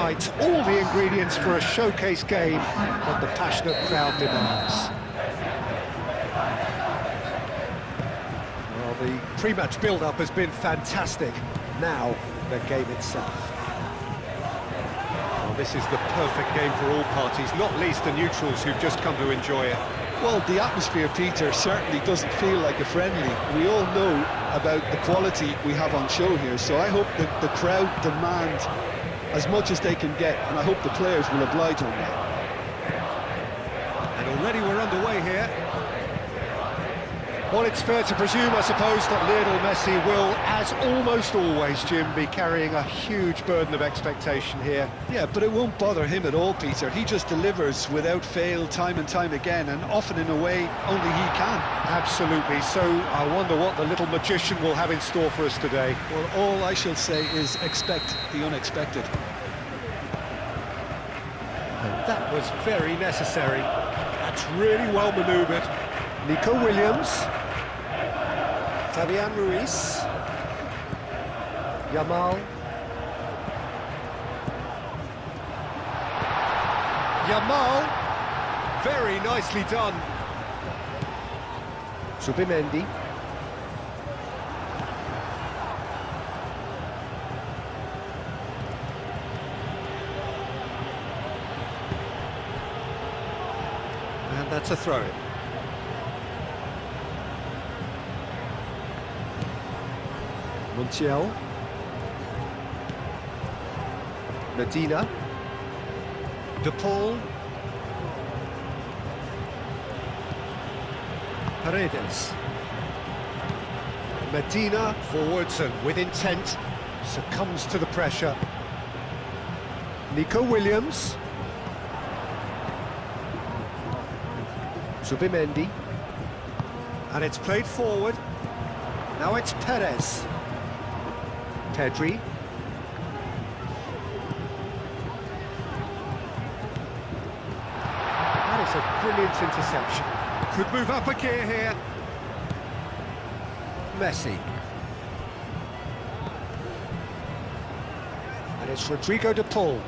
unites all the ingredients for a showcase game that the passionate crowd demands. Well, the pre-match build-up has been fantastic. Now, the game itself. Well, this is the perfect game for all parties, not least the neutrals who've just come to enjoy it. Well, the atmosphere, Peter, certainly doesn't feel like a friendly. We all know about the quality we have on show here, so I hope that the crowd demand as much as they can get, and I hope the players will oblige on that. And already we're underway here. Well, it's fair to presume, I suppose, that Lionel Messi will, as almost always, Jim, be carrying a huge burden of expectation here. Yeah, but it won't bother him at all, Peter. He just delivers without fail time and time again, and often in a way only he can. Absolutely. So I wonder what the little magician will have in store for us today. Well, all I shall say is expect the unexpected. And that was very necessary. That's really well manoeuvred. Nico Williams. Fabian Ruiz. Yamal. Yamal. Very nicely done. Zubimendi. And that's a throw-in. Montiel. Medina. De Paul. Paredes. Medina forwards and with intent succumbs to the pressure. Nico Williams. Zubimendi. And it's played forward. Now it's Perez. Pedri. That is a brilliant interception. Could move up a gear here. Messi. And it's Rodrigo de Paul.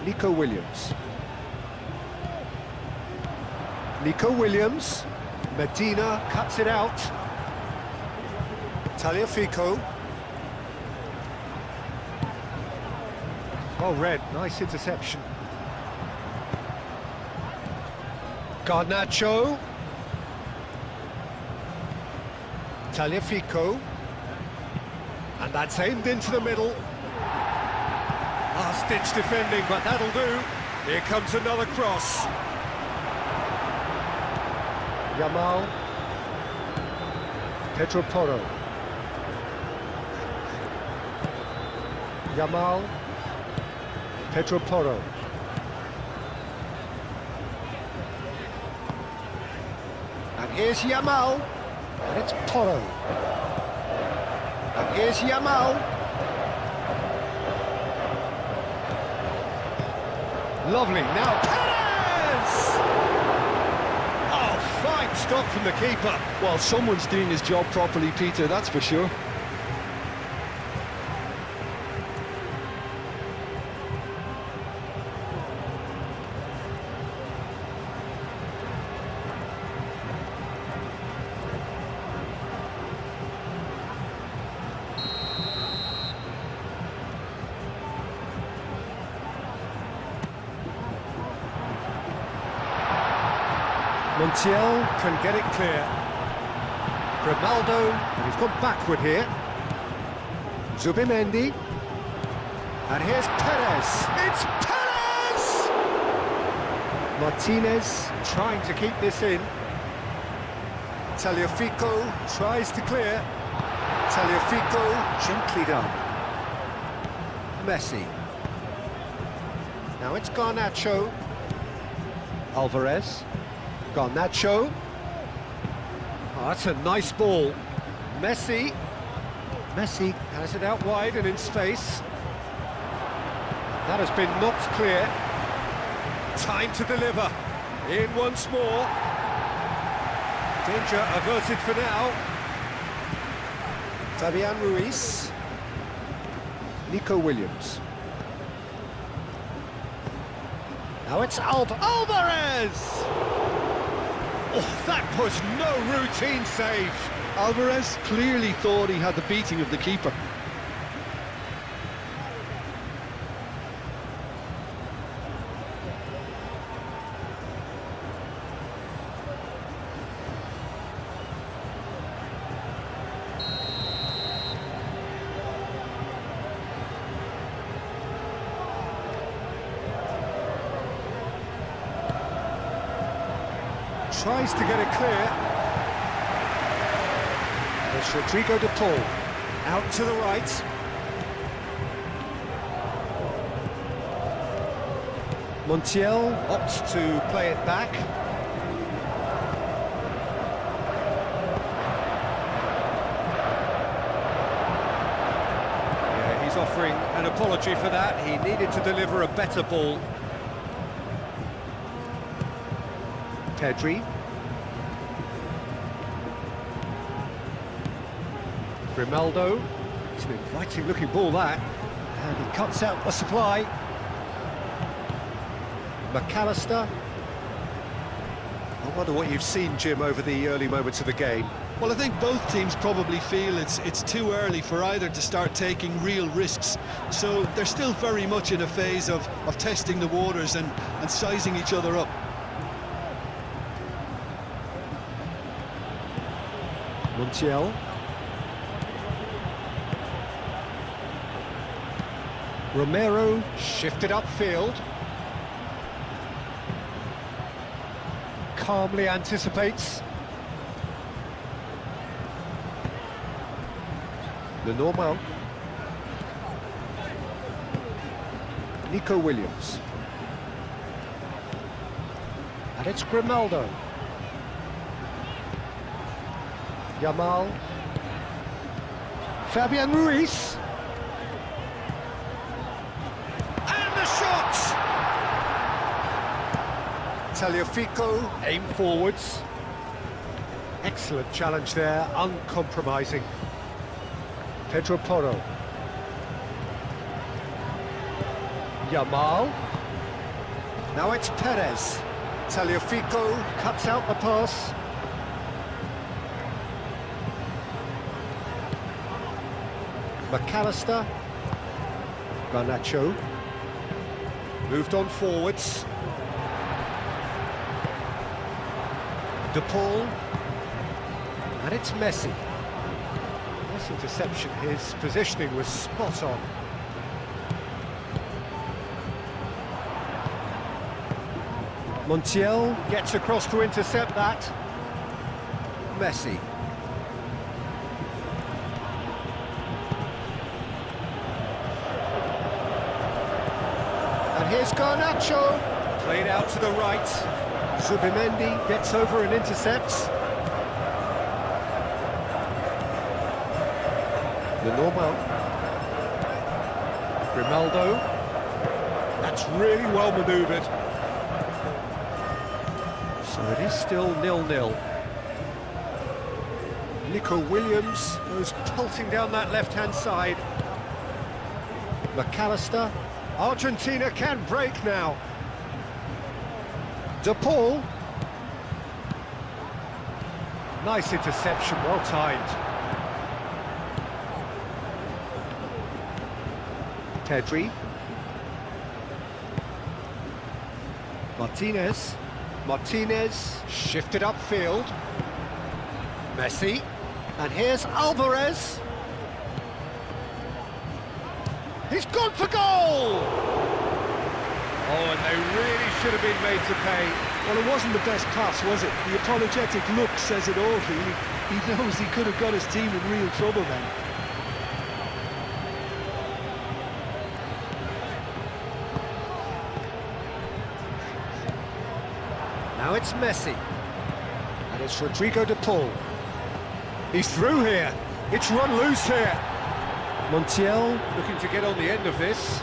Nico Williams. Nico Williams. Medina cuts it out. Tagliafico. Oh, Red, nice interception. Garnacho. Tagliafico. And that's aimed into the middle. Last-ditch defending, but that'll do. Here comes another cross. Yamal. Pedro Porro. Yamal. Pedro Porro. And here's Yamal. And it's Porro. And here's Yamal. Lovely. Now Perez! Oh, fine stop from the keeper. Well, someone's doing his job properly, Peter, that's for sure. Montiel can get it clear. Grimaldo, and he's gone backward here. Zubimendi. And here's Perez. It's Perez! Martinez trying to keep this in. Tagliafico tries to clear. Tagliafico gently done. Messi. Now it's Garnacho. Alvarez. Garnacho. Oh, that's a nice ball. Messi. Messi has it out wide and in space. That has been knocked clear. Time to deliver. In once more. Danger averted for now. Fabian Ruiz. Nico Williams. Now it's Alvarez! Oh, that was no routine save. Alvarez clearly thought he had the beating of the keeper. Tries to get it clear. It's Rodrigo de Paul. Out to the right. Montiel opts to play it back. Yeah, he's offering an apology for that. He needed to deliver a better ball. Pedri. Grimaldo. It's an inviting looking ball that. And he cuts out the supply. McAllister. I wonder what you've seen, Jim, over the early moments of the game. Well, I think both teams probably feel it's too early for either to start taking real risks. So they're still very much in a phase of testing the waters and sizing each other up. Montiel. Romero shifted upfield. Calmly anticipates. Lenormand. Nico Williams. And it's Grimaldo. Yamal. Fabian Ruiz. And the shot! Tagliafico aim forwards. Excellent challenge there, uncompromising. Pedro Porro. Yamal. Now it's Perez. Tagliafico cuts out the pass. McAllister. Garnacho. Moved on forwards. De Paul. And it's Messi. Nice interception. His positioning was spot on. Montiel gets across to intercept that. Messi. And here's Garnacho. Played out to the right. Zubimendi gets over and intercepts. Lenormand. Grimaldo. That's really well manoeuvred. So it is still 0-0. Nico Williams goes pulsing down that left-hand side. McAllister. Argentina can break now. De Paul. Nice interception, well timed. Pedri. Martinez shifted upfield. Messi. And here's Alvarez. He's gone for goal! Oh, and they really should have been made to pay. Well, it wasn't the best pass, was it? The apologetic look says it all, really. He knows he could have got his team in real trouble then. Now it's Messi. And it's Rodrigo de Paul. He's through here. It's run loose here. Montiel looking to get on the end of this.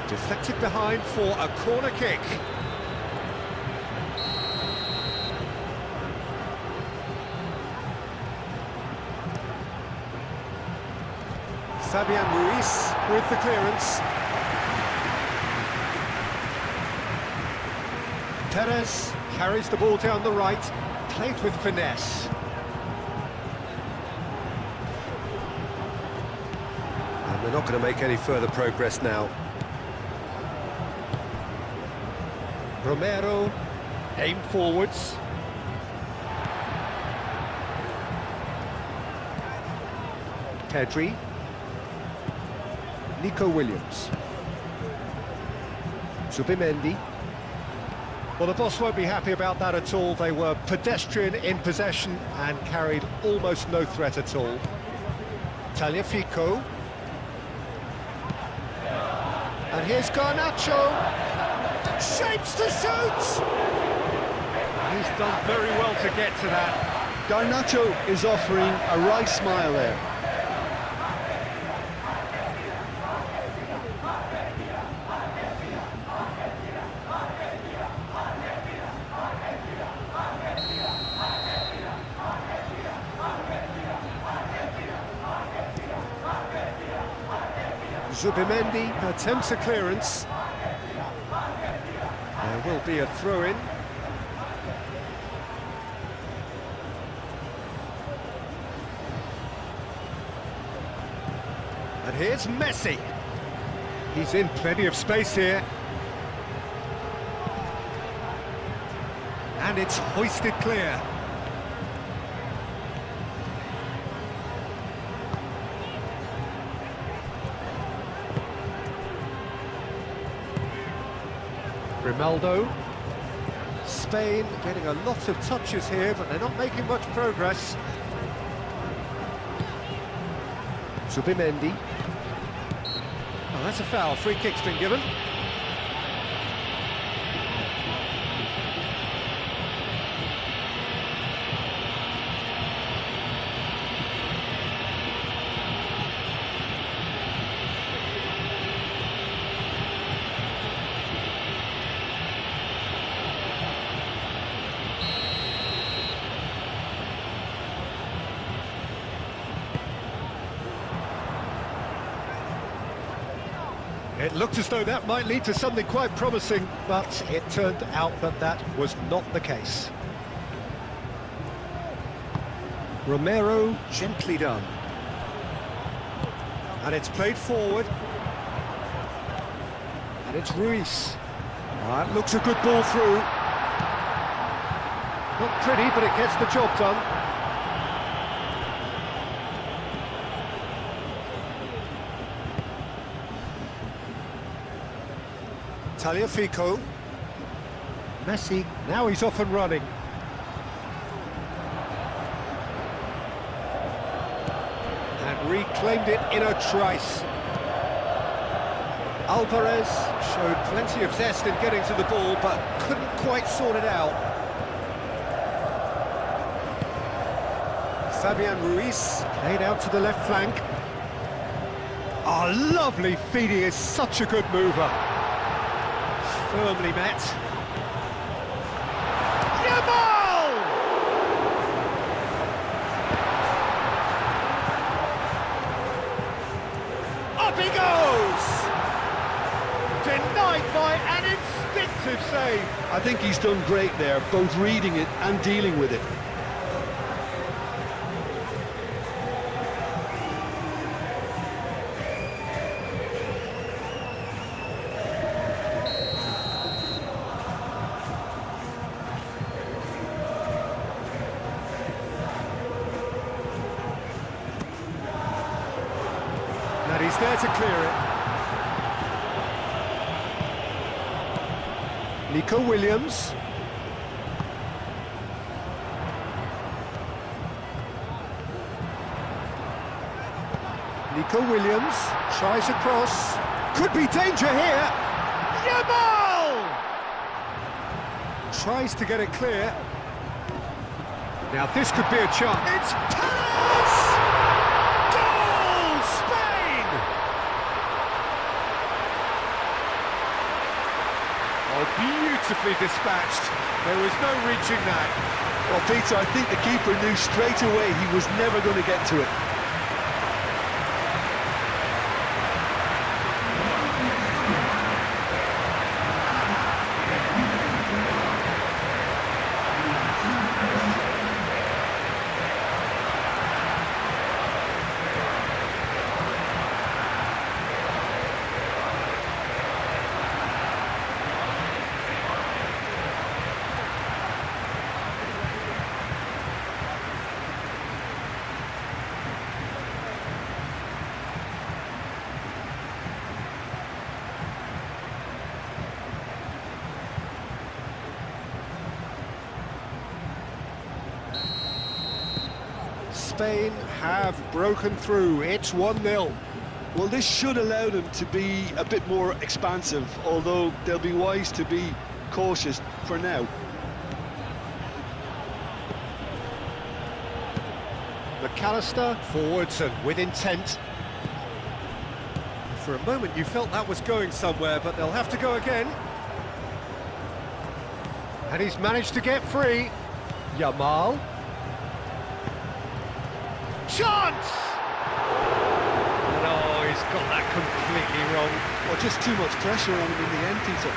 Deflected behind for a corner kick. Fabian Ruiz with the clearance. Perez carries the ball down the right, played with finesse. And they're not going to make any further progress now. Romero, aim forwards. Pedri. Nico Williams. Zubimendi. Well, the boss won't be happy about that at all. They were pedestrian in possession and carried almost no threat at all. Tagliafico. And here's Garnacho. Shapes to shoot! He's done very well to get to that. Garnacho is offering a wry smile there. Zubimendi attempts a clearance. There will be a throw-in. And here's Messi. He's in plenty of space here. And it's hoisted clear. Ronaldo. Spain getting a lot of touches here, but they're not making much progress. Zubimendi. Oh, that's a foul. Free kick's been given. It looked as though that might lead to something quite promising, but it turned out that that was not the case. Romero, gently done. And it's played forward. And it's Ruiz. That looks a good ball through. Not pretty, but it gets the job done. Tagliafico. Messi, now he's off and running. And reclaimed it in a trice. Alvarez showed plenty of zest in getting to the ball, but couldn't quite sort it out. Fabian Ruiz played out to the left flank. Oh, lovely feed, he is such a good mover. Firmly met. Yamal! Up he goes! Denied by an instinctive save. I think he's done great there, both reading it and dealing with it. And he's there to clear it. Nico Williams. Nico Williams tries a cross. Could be danger here. Yamal! Tries to get it clear. Now this could be a chance. It's Perez! Goal! Spain! Oh, beautifully dispatched. There was no reaching that. Well, Peter, I think the keeper knew straight away he was never going to get to it. Spain have broken through. It's 1-0. Well, this should allow them to be a bit more expansive, although they'll be wise to be cautious for now. McAllister forwards and with intent. For a moment you felt that was going somewhere, but they'll have to go again. And he's managed to get free. Yamal. Chance! No, he's got that completely wrong. Well, just too much pressure on him in the end, Peter.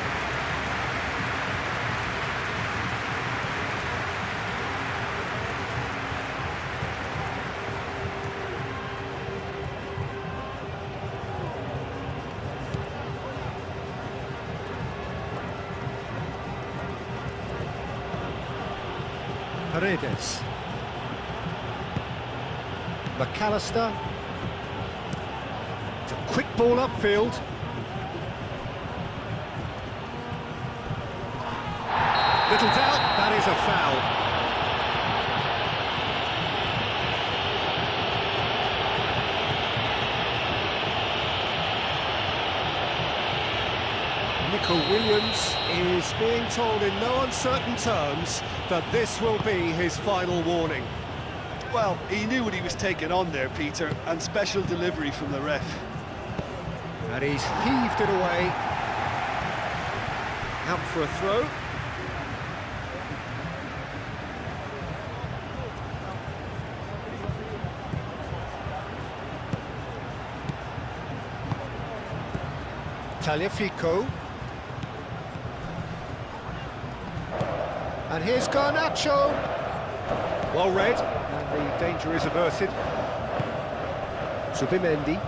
Paredes. McAllister. It's a quick ball upfield. Little doubt, that is a foul. Nico Williams is being told in no uncertain terms that this will be his final warning. Well, he knew what he was taking on there, Peter, and special delivery from the ref. And he's heaved it away. Out for a throw. Tagliafico. And here's Garnacho. Well read, and the danger is averted. Subimendi.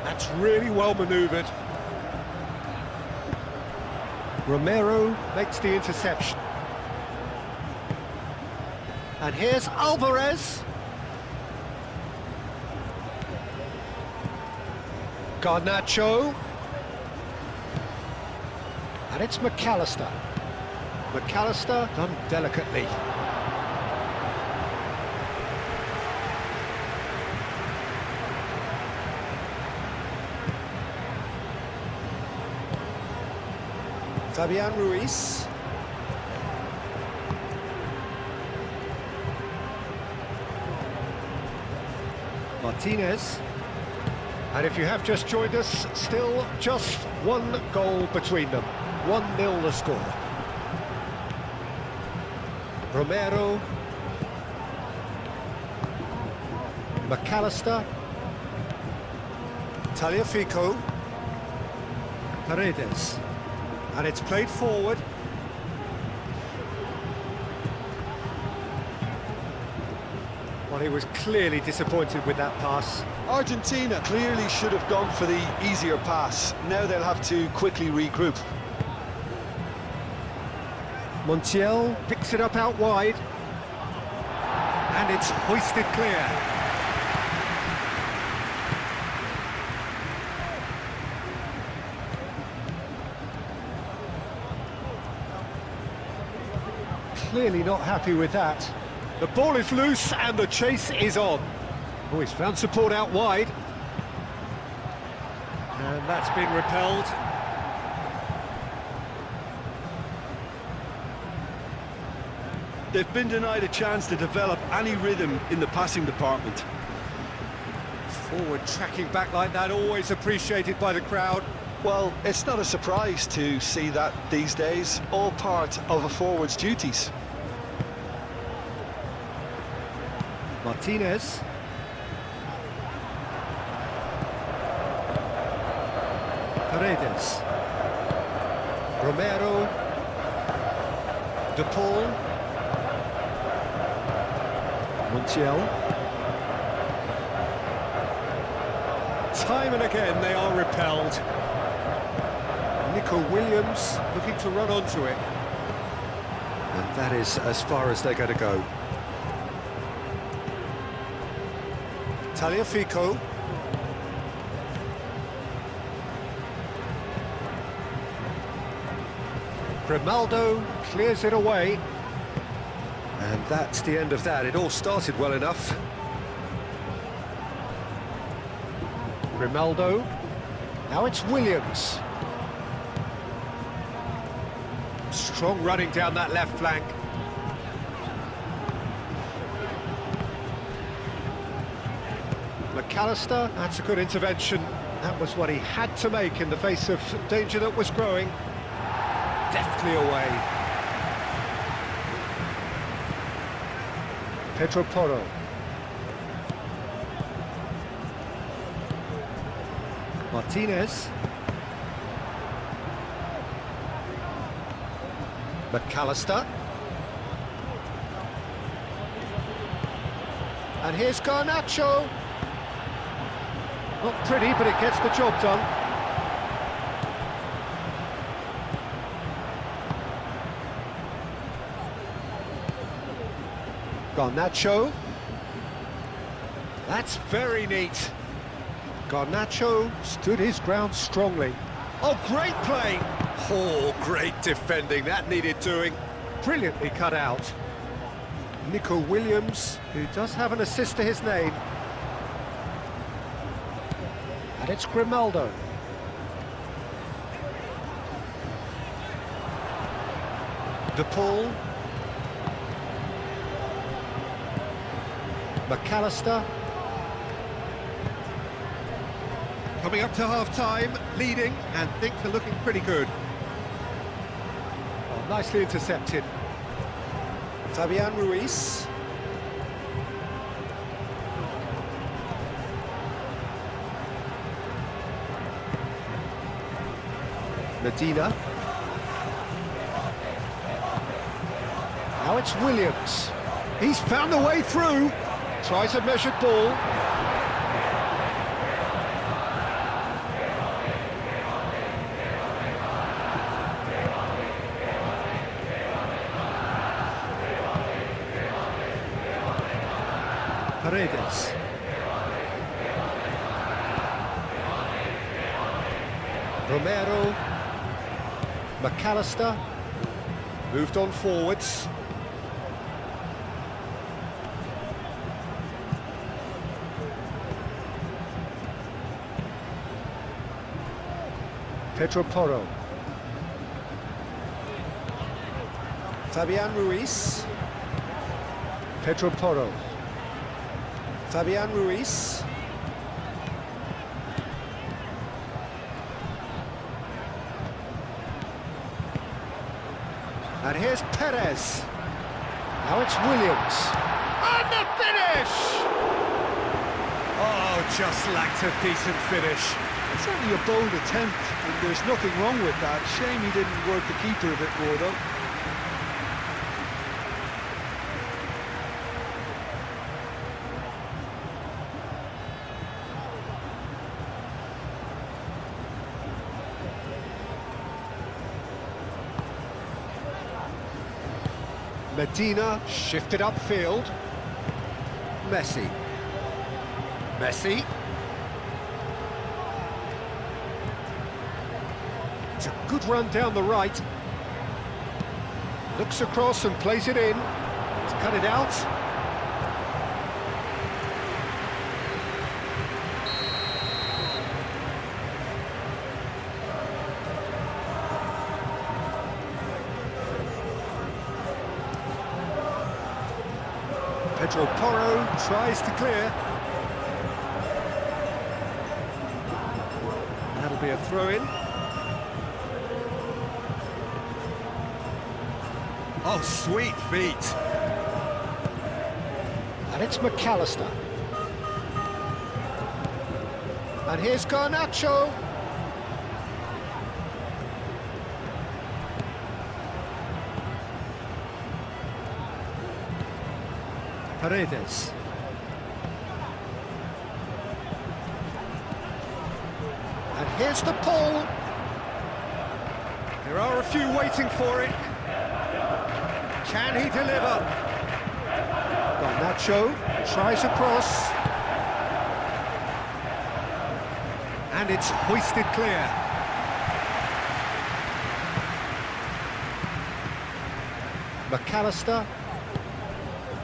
That's really well manoeuvred. Romero makes the interception. And here's Alvarez. Garnacho. And it's McAllister. McAllister done delicately. Fabian Ruiz. Martinez. And if you have just joined us, still just one goal between them. 1-0 the score. Romero. McAllister. Tagliafico. Paredes. And it's played forward. Well, he was clearly disappointed with that pass. Argentina clearly should have gone for the easier pass. Now they'll have to quickly regroup. Montiel picks it up out wide. And it's hoisted clear. Clearly not happy with that. The ball is loose and the chase is on. Oh, he's found support out wide. And that's been repelled. They've been denied a chance to develop any rhythm in the passing department. Forward tracking back like that, always appreciated by the crowd. Well, it's not a surprise to see that these days, all part of a forward's duties. Martinez. Paredes. Romero. De Paul. Montiel. Time and again they are repelled. Nico Williams looking to run onto it. And that is as far as they're going to go. Tagliafico. Grimaldo clears it away. And that's the end of that. It all started well enough. Grimaldo. Now it's Williams. Strong running down that left flank. McAllister, that's a good intervention. That was what he had to make in the face of danger that was growing. Deftly away. Pedro Porro. Martinez. McAllister. And here's Garnacho. Not pretty, but it gets the job done. Garnacho. That's very neat. Garnacho stood his ground strongly. Oh, great play! Oh, great defending. That needed doing. Brilliantly cut out. Nico Williams, who does have an assist to his name. And it's Grimaldo. De Paul. McAllister. Coming up to half-time, leading, and things are looking pretty good. Oh, nicely intercepted. Fabian Ruiz. Medina. Now it's Williams. He's found the way through. Tries a measured ball. Paredes. Romero. McAllister. Moved on forwards. Pedro Porro. Fabian Ruiz. Pedro Porro. Fabian Ruiz. And here's Perez. Now it's Williams. And the finish! Oh, just lacked a decent finish. It's certainly a bold attempt, and there's nothing wrong with that. Shame he didn't work the keeper a bit more, though. Medina shifted upfield. Messi. Messi. It's a good run down the right. Looks across and plays it in. He's cut it out. Pedro Porro tries to clear. That'll be a throw-in. Oh, sweet feet. And it's McAllister. And here's Garnacho. Paredes. And here's the pull. There are a few waiting for it. Can he deliver? Garnacho tries across. And it's hoisted clear. McAllister.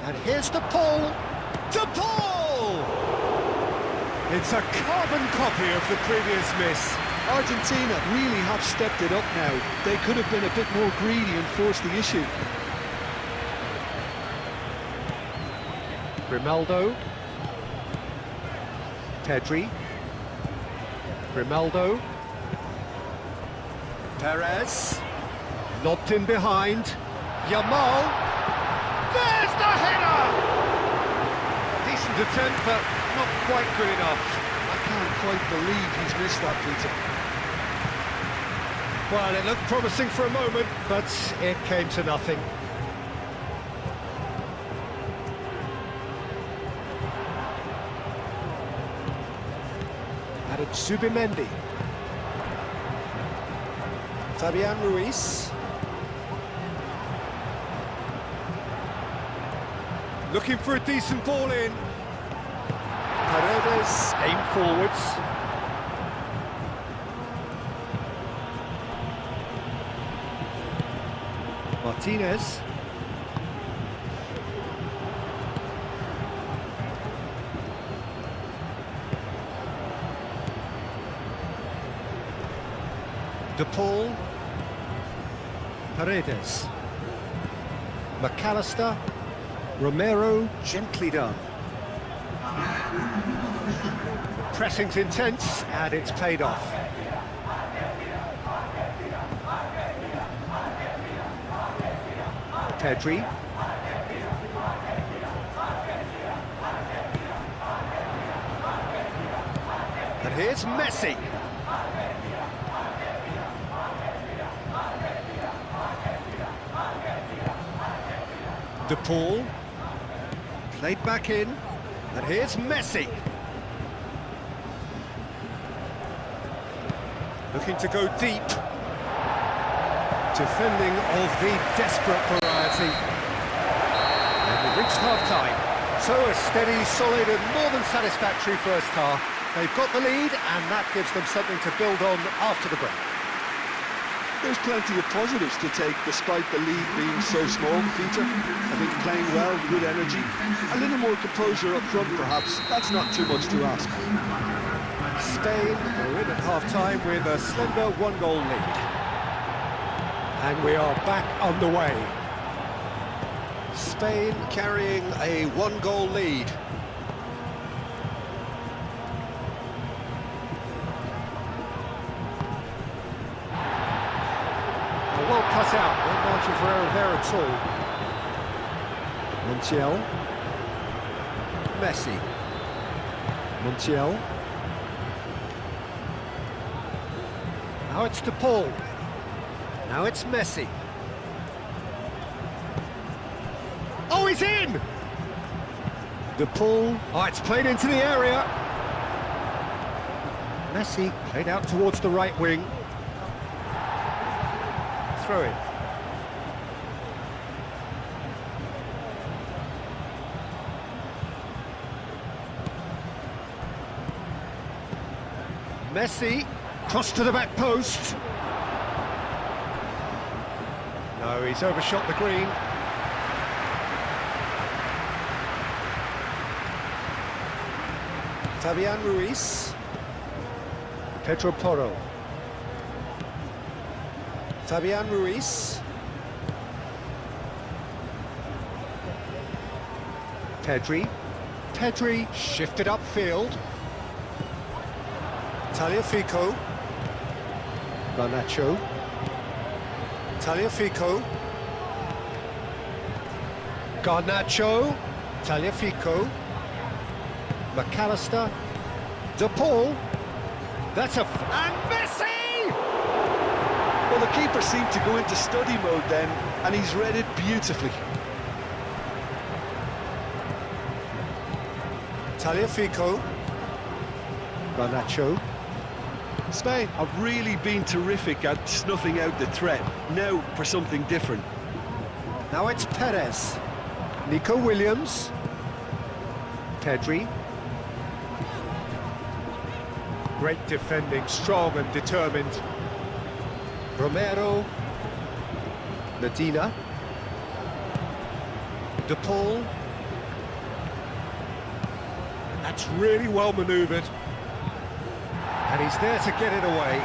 And here's the Paul. De Paul! It's a carbon copy of the previous miss. Argentina really have stepped it up now. They could have been a bit more greedy and forced the issue. Grimaldo. Pedri. Grimaldo. Perez. Lobbed in behind. Yamal. There's the header! Decent attempt, but not quite good enough. I can't quite believe he's missed that, Peter. Well, it looked promising for a moment, but it came to nothing. Added Zubimendi. Fabian Ruiz. Looking for a decent ball in. Paredes aimed forwards. Martinez. De Paul. Paredes. McAllister. Romero, gently done. The pressing's intense, and it's paid off. Pedri. And here's Messi. De Paul. Played back in, and here's Messi. Looking to go deep. Defending of the desperate variety. And we've reached half-time. So a steady, solid and more than satisfactory first half. They've got the lead, and that gives them something to build on after the break. There's plenty of positives to take despite the lead being so small, Peter. I think playing well, good energy, a little more composure up front perhaps. That's not too much to ask. Spain are in at half-time with a slender one-goal lead. And we are back underway. Spain carrying a one-goal lead. Well cut out, no margin for error there at all. Montiel. Messi. Montiel. Now it's De Paul. Now it's Messi. Oh, he's in! De Paul. Oh, it's played into the area. Messi played out towards the right wing. Throw in. Messi, cross to the back post. No, he's overshot the green. Fabian Ruiz. Pedro Porro. Fabian Ruiz. Pedri. Pedri shifted upfield. Tagliafico. Garnacho. Tagliafico. Garnacho. Tagliafico. McAllister. De Paul. That's a... and Messi! Well, the keeper seemed to go into study mode then, and he's read it beautifully. Tagliafico. Garnacho. Spain have really been terrific at snuffing out the threat. Now for something different. Now it's Perez. Nico Williams. Pedri. Great defending, strong and determined. Romero. Medina. De Paul. That's really well manoeuvred. And he's there to get it away.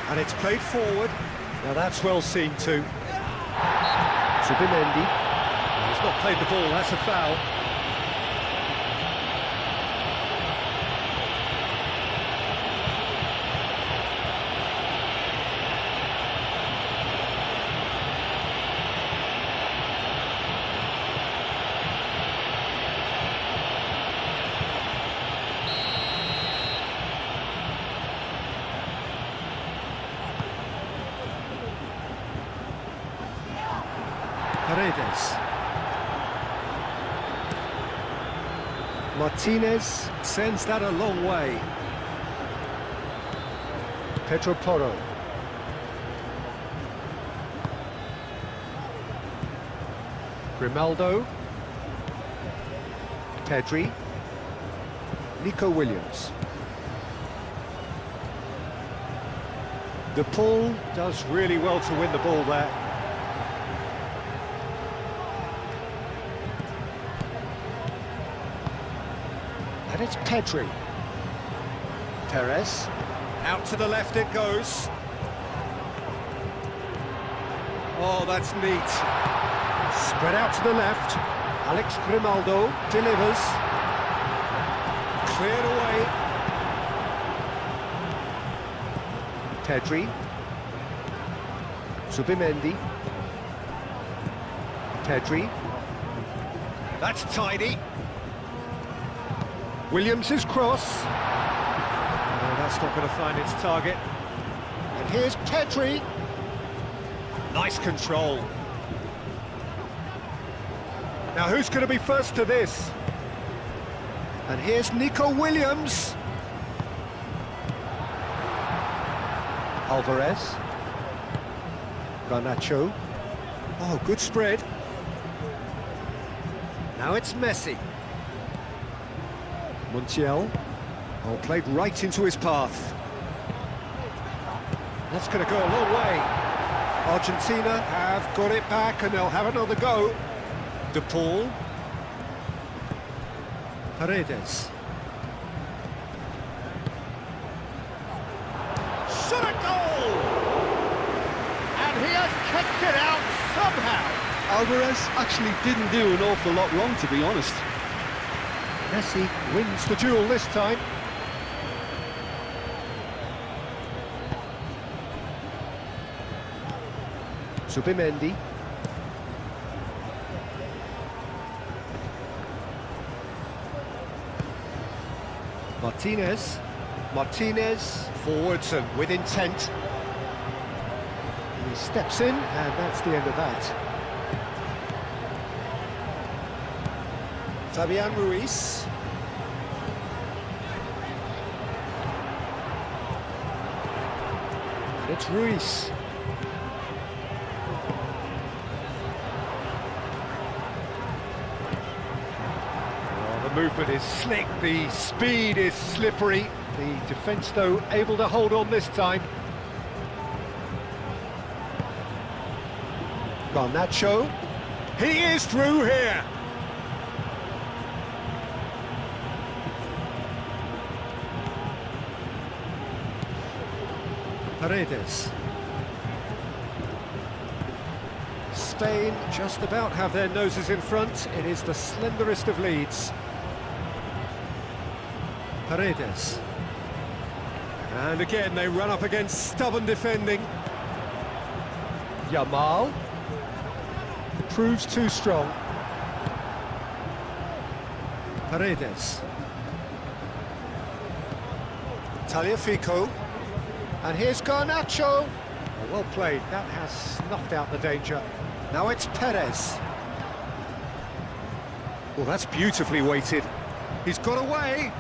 And it's played forward. Now that's well seen too. Subimendi. He's not played the ball, that's a foul. Paredes. Martinez sends that a long way. Pedro Porro. Grimaldo. Pedri. Nico Williams. DePaul does really well to win the ball there. And it's Pedri. Perez. Out to the left it goes. Oh, that's neat. Spread out to the left. Alex Grimaldo delivers. Cleared away. Pedri. Subimendi. Pedri. That's tidy. Williams' cross. Oh, that's not going to find its target. And here's Pedri. Nice control. Now who's going to be first to this? And here's Nico Williams. Alvarez. Garnacho. Oh, good spread. Now it's Messi. Montiel. Oh, played right into his path. That's going to go a long way. Argentina have got it back and they'll have another go. DePaul. Paredes. Shot a goal! And he has kicked it out somehow. Alvarez actually didn't do an awful lot wrong, to be honest. Messi wins the duel this time. Subimendi. Martinez. Martinez forwards and with intent. He steps in and that's the end of that. Fabian Ruiz. And it's Ruiz. Oh, the movement is slick, the speed is slippery. The defence, though, able to hold on this time. Garnacho. He is through here. Paredes. Spain just about have their noses in front. It is the slenderest of leads. Paredes. And again they run up against stubborn defending. Yamal. Proves too strong. Paredes. Tagliafico. And here's Garnacho. Oh, well played, that has snuffed out the danger. Now it's Perez. Well, that's beautifully weighted. He's got away.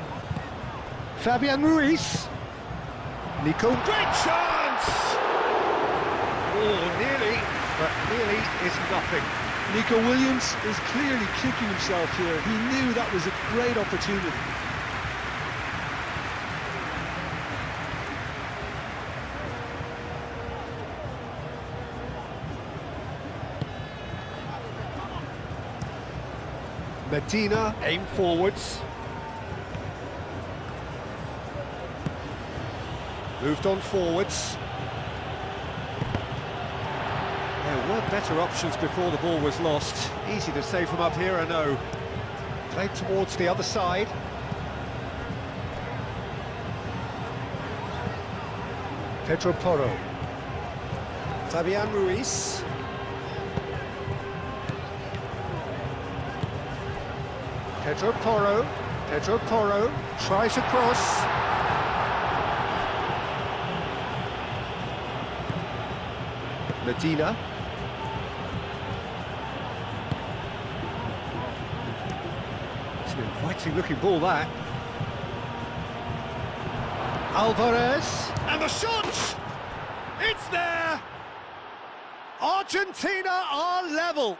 Fabian Ruiz. Nico. Great chance! Oh, nearly, but nearly is nothing. Nico Williams is clearly kicking himself here. He knew that was a great opportunity. Medina aimed forwards. Moved on forwards. There were better options before the ball was lost. Easy to say from up here, I know. Played towards the other side. Pedro Porro. Fabian Ruiz. Pedro Porro. Pedro Porro tries a cross. Medina. It's an inviting looking ball, that. Alvarez. And the shot! It's there! Argentina are level.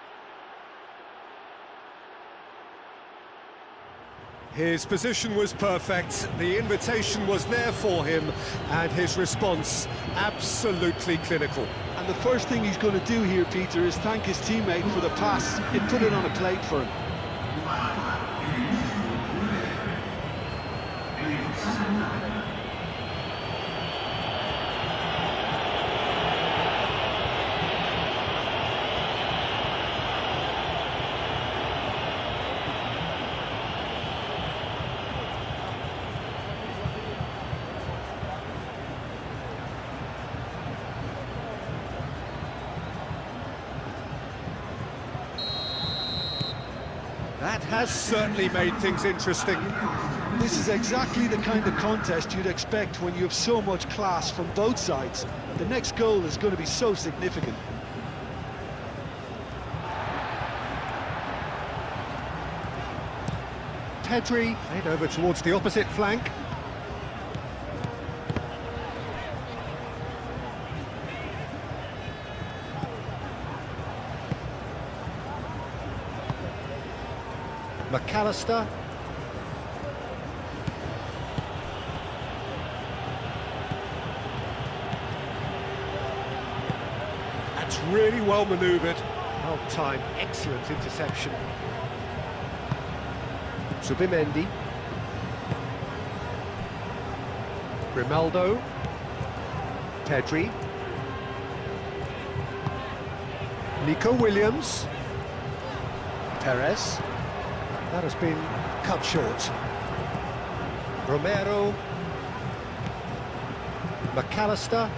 His position was perfect, the invitation was there for him, and his response absolutely clinical. And the first thing he's going to do here, Peter, is thank his teammate for the pass. It put it on a plate for him. That has certainly made things interesting. This is exactly the kind of contest you'd expect when you have so much class from both sides. The next goal is going to be so significant. Pedri played over towards the opposite flank. McAllister. That's really well manoeuvred. Well timed, excellent interception. Subimendi. Grimaldo. Pedri. Nico Williams. Perez. That has been cut short. Romero. McAllister.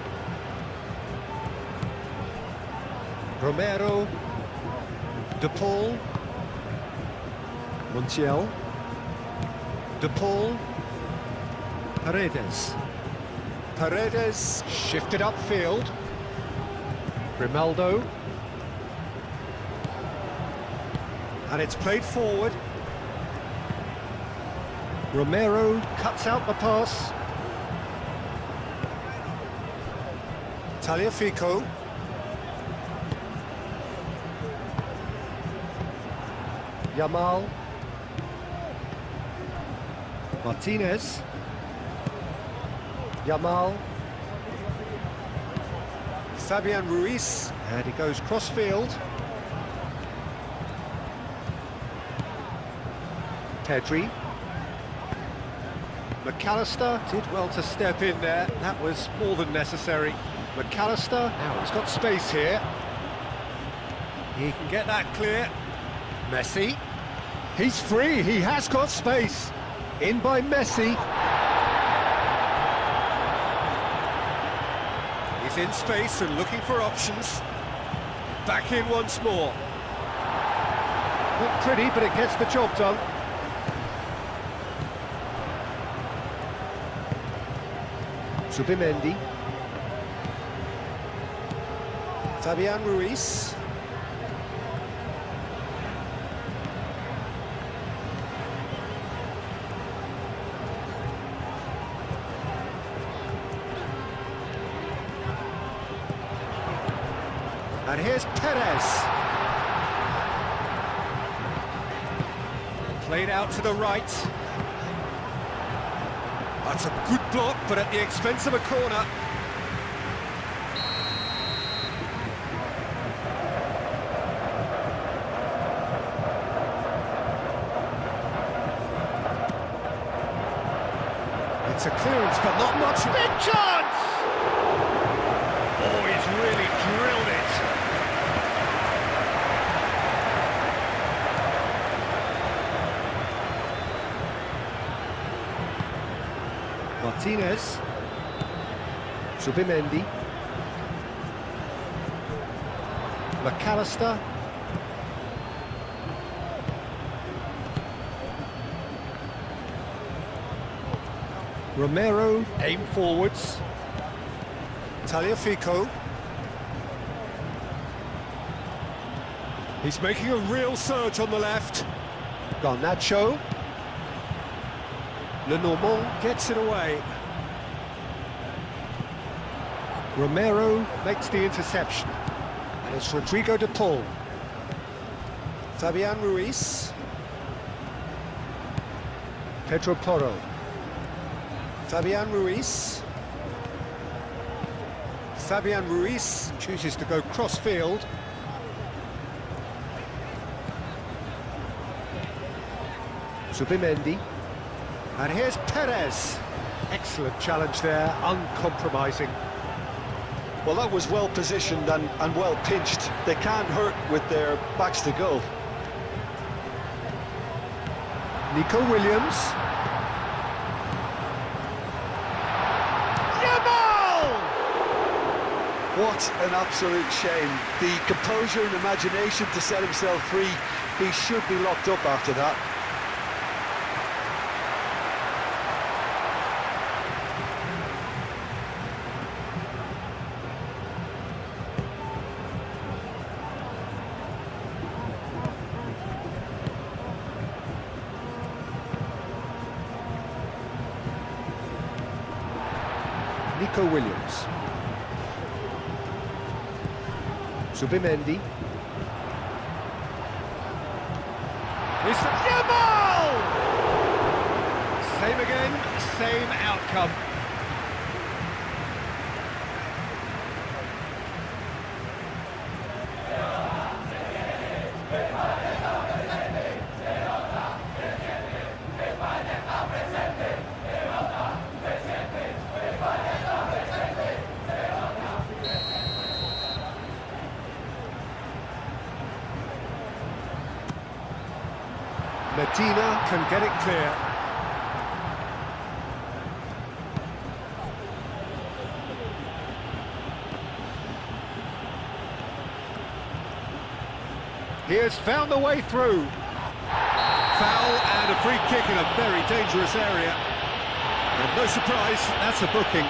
Romero. De Paul. Montiel. De Paul. Paredes. Paredes shifted upfield. Grimaldo. And it's played forward. Romero cuts out the pass. Tagliafico. Yamal. Martinez. Yamal. Fabian Ruiz. And he goes cross-field. Pedri. McAllister did well to step in there. That was more than necessary. McAllister, now he's got space here. He can get that clear. Messi. He's free, he has got space. In by Messi. He's in space and looking for options. Back in once more. Not pretty, but it gets the job done. Subimendi. Fabian Ruiz. And here's Perez. Played out to the right. That's a good block, but at the expense of a corner. It's a clearance, but not much. Big chance! Oh, he's really drilled it. Martinez. Zubimendi. McAllister. Romero, aim forwards. Tagliafico. He's making a real surge on the left. Garnacho. Lenormand gets it away. Romero makes the interception. And it's Rodrigo de Paul. Fabian Ruiz. Pedro Porro. Fabian Ruiz. Fabian Ruiz chooses to go cross-field. Zubimendi. And here's Perez. Excellent challenge there, uncompromising. Well, that was well positioned and well pinched. They can't hurt with their backs to goal. Nico Williams. What an absolute shame. The composure and imagination to set himself free. He should be locked up after that. Nico Williams. Zubimendi. It's Yamal! Same again, same outcome. Medina can get it clear. He has found the way through. Foul and a free kick in a very dangerous area. And no surprise, that's a booking.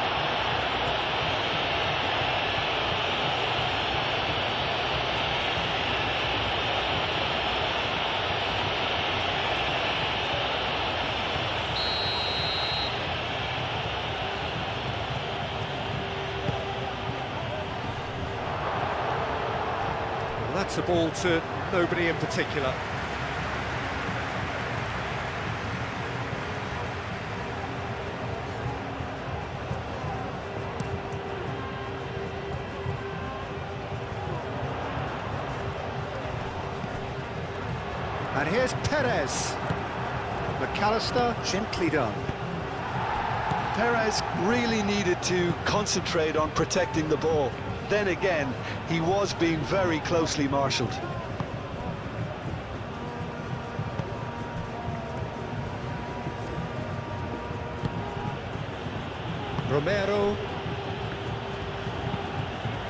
That's a ball to nobody in particular. And here's Perez. McAllister, gently done. Perez really needed to concentrate on protecting the ball. Then again, he was being very closely marshalled. Romero.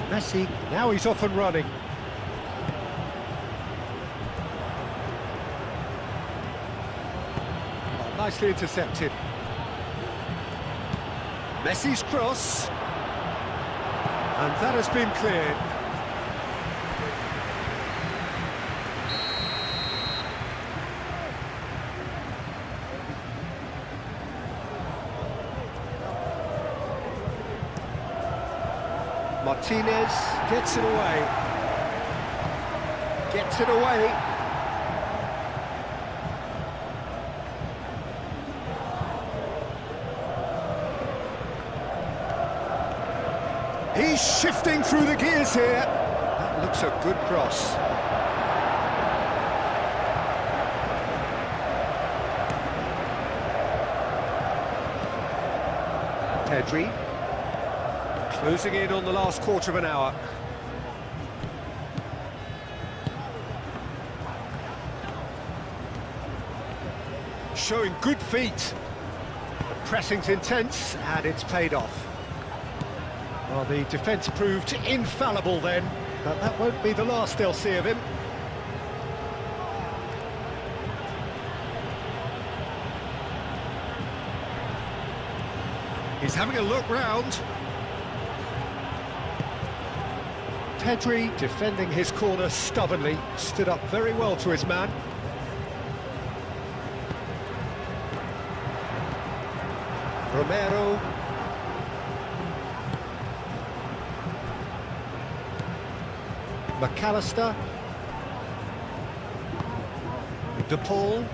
Messi, now he's off and running. Oh, nicely intercepted. Messi's cross. And that has been cleared. Martinez gets it away. Gets it away. He's shifting through the gears here. That looks a good cross. Pedri. Closing in on the last quarter of an hour. Showing good feet. The pressing's intense, and it's paid off. Well, the defence proved infallible then, but that won't be the last they'll see of him. He's having a look round. Pedri defending his corner stubbornly, stood up very well to his man. Romero. McAllister. De Paul.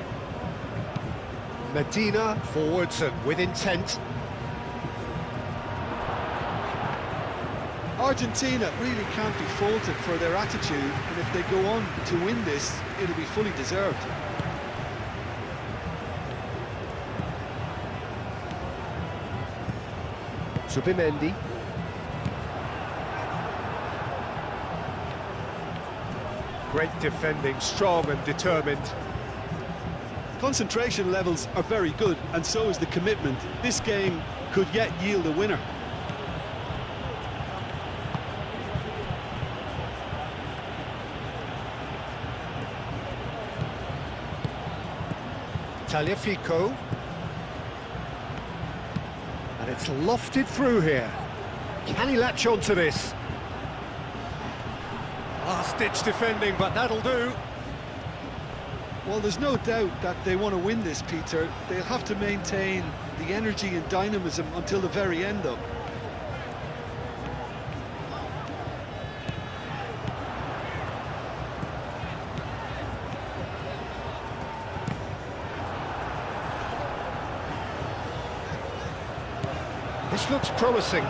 Medina forwards and with intent. Argentina really can't be faulted for their attitude, and if they go on to win this, it'll be fully deserved. Zubimendi. Great defending, strong and determined. Concentration levels are very good, and so is the commitment. This game could yet yield a winner. Tagliafico. And it's lofted through here. Can he latch on to this? Last-ditch defending, but that'll do. Well, there's no doubt that they want to win this, Peter. They'll have to maintain the energy and dynamism until the very end, though. This looks promising.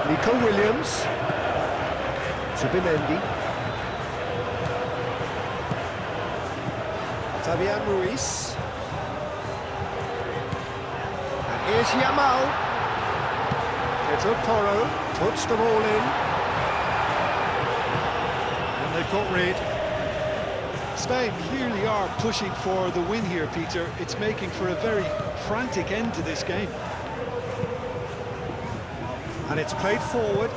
Nico Williams. Zubimendi. Fabian Ruiz. And here's Yamal. Pedro Porro puts them all in. And they've got rid. Spain clearly are pushing for the win here, Peter. It's making for a very frantic end to this game. And it's played forward.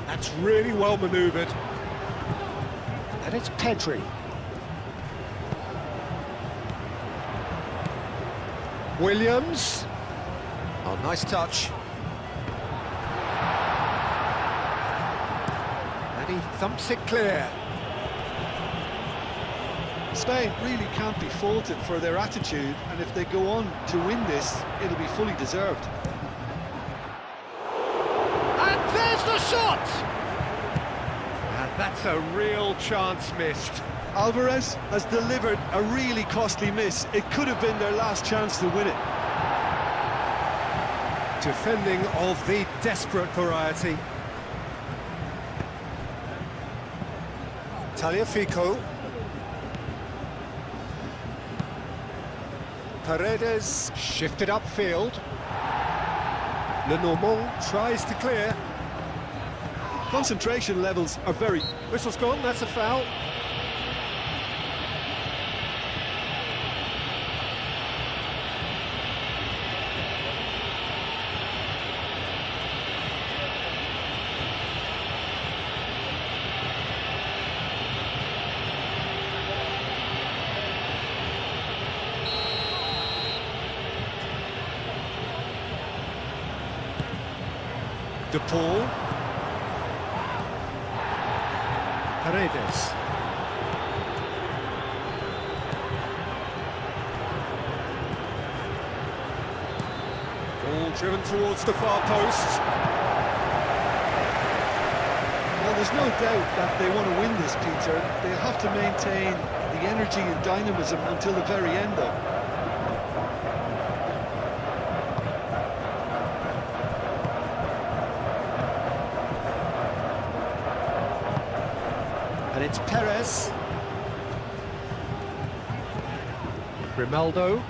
That's really well manoeuvred. And it's Pedri. Williams. Oh, nice touch. And he thumps it clear. Spain really can't be faulted for their attitude, and if they go on to win this, it'll be fully deserved. And there's the shot! And that's a real chance missed. Alvarez has delivered a really costly miss. It could have been their last chance to win it. Defending of the desperate variety. Tagliafico. Paredes shifted upfield. Lenormand tries to clear. Concentration levels are very... Whistle's gone, that's a foul. De Paul. Paredes. Ball driven towards the far post. Well, there's no doubt that they want to win this, Peter. They'll have to maintain the energy and dynamism until the very end, though. it's Perez. Grimaldo.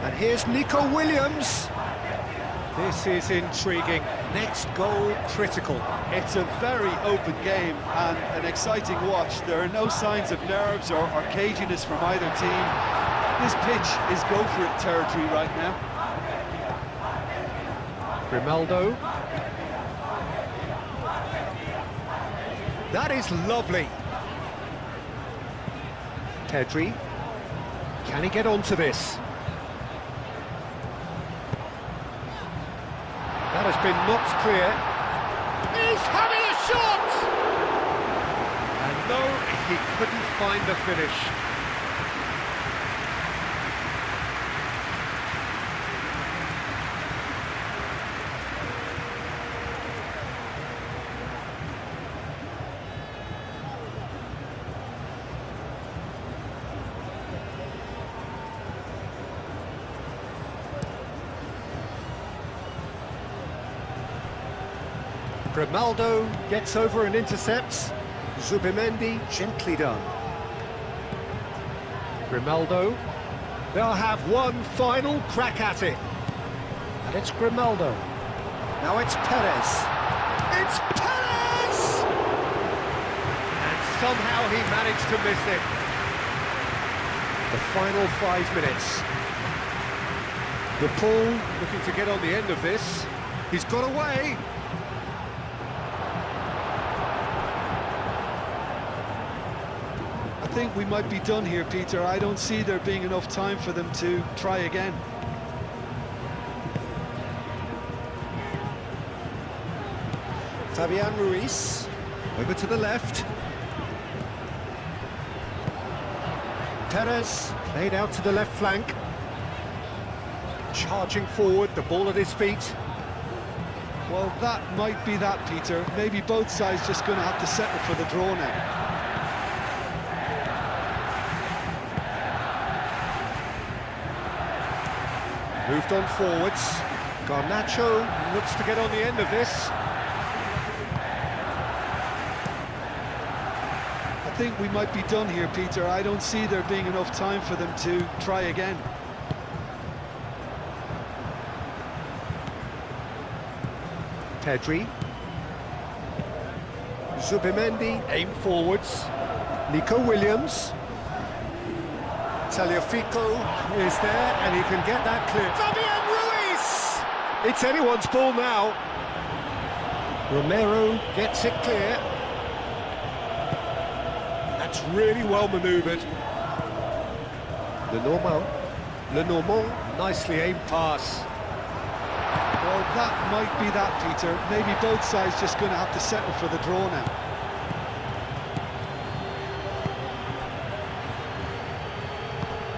And here's Nico Williams. This is intriguing. Next goal critical. It's a very open game and an exciting watch. There are no signs of nerves or caginess from either team. This pitch is go-for-it territory right now. Grimaldo. That is lovely. Pedri. Can he get onto this? That has been knocked clear. He's having a shot! And no, he couldn't find the finish. Grimaldo gets over and intercepts. Zubimendi gently done. Grimaldo. They'll have one final crack at it. And it's Grimaldo. Now it's Perez. It's Perez! And somehow he managed to miss it. The final 5 minutes. De Paul looking to get on the end of this. He's got away. I think we might be done here, Peter. I don't see there being enough time for them to try again. Fabian Ruiz, over to the left. Perez, played out to the left flank. Charging forward, the ball at his feet. Well, that might be that, Peter. Maybe both sides just going to have to settle for the draw now. Moved on forwards. Garnacho looks to get on the end of this. I think we might be done here, Peter. I don't see there being enough time for them to try again. Pedri. Zubimendi, aim forwards. Nico Williams. Tagliafico is there, and he can get that clear. Fabian Ruiz! It's anyone's ball now. Romero gets it clear. That's really well manoeuvred. Lenormand, nicely aimed pass. Well, that might be that, Peter. Maybe both sides just going to have to settle for the draw now.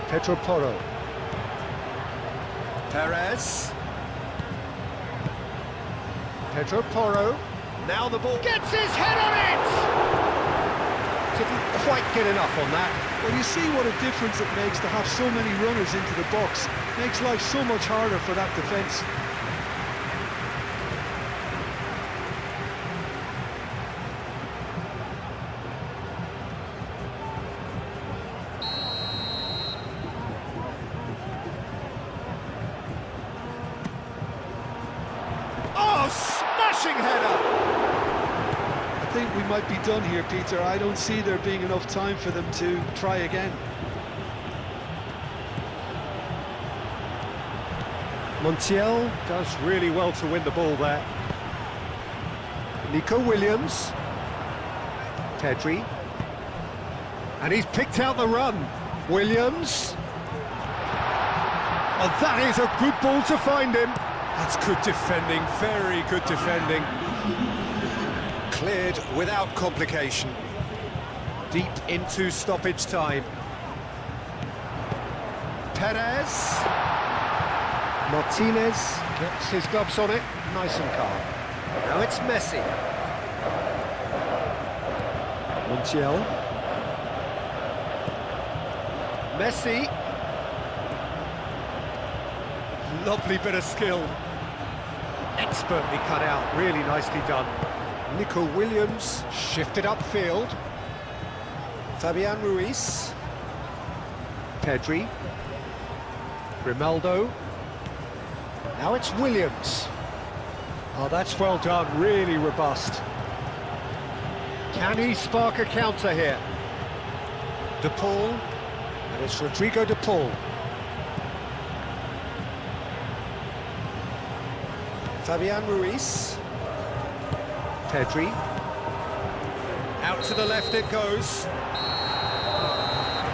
Pedro Porro. Perez. Pedro Porro. Now the ball gets his head on it! Didn't quite get enough on that. Well, you see what a difference it makes to have so many runners into the box. Makes life so much harder for that defence. Smashing header! I think we might be done here, Peter. I don't see there being enough time for them to try again. Montiel does really well to win the ball there. Nico Williams. Pedri. And he's picked out the run. Williams. Oh, that is a good ball to find him. That's good defending, very good defending. Cleared without complication. Deep into stoppage time. Perez. Martinez gets his gloves on it, nice and calm. Now it's Messi. Montiel. Messi. Lovely bit of skill. Expertly cut out, really nicely done. Nico Williams shifted upfield. Fabian Ruiz. Pedri. Grimaldo. Now it's Williams. Oh, that's well done, really robust. Can he spark a counter here? De Paul, and it's Rodrigo De Paul. Fabian Ruiz. Pedri. Out to the left it goes.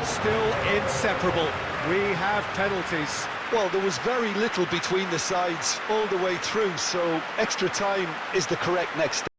Still inseparable. We have penalties. Well, there was very little between the sides all the way through, so extra time is the correct next step.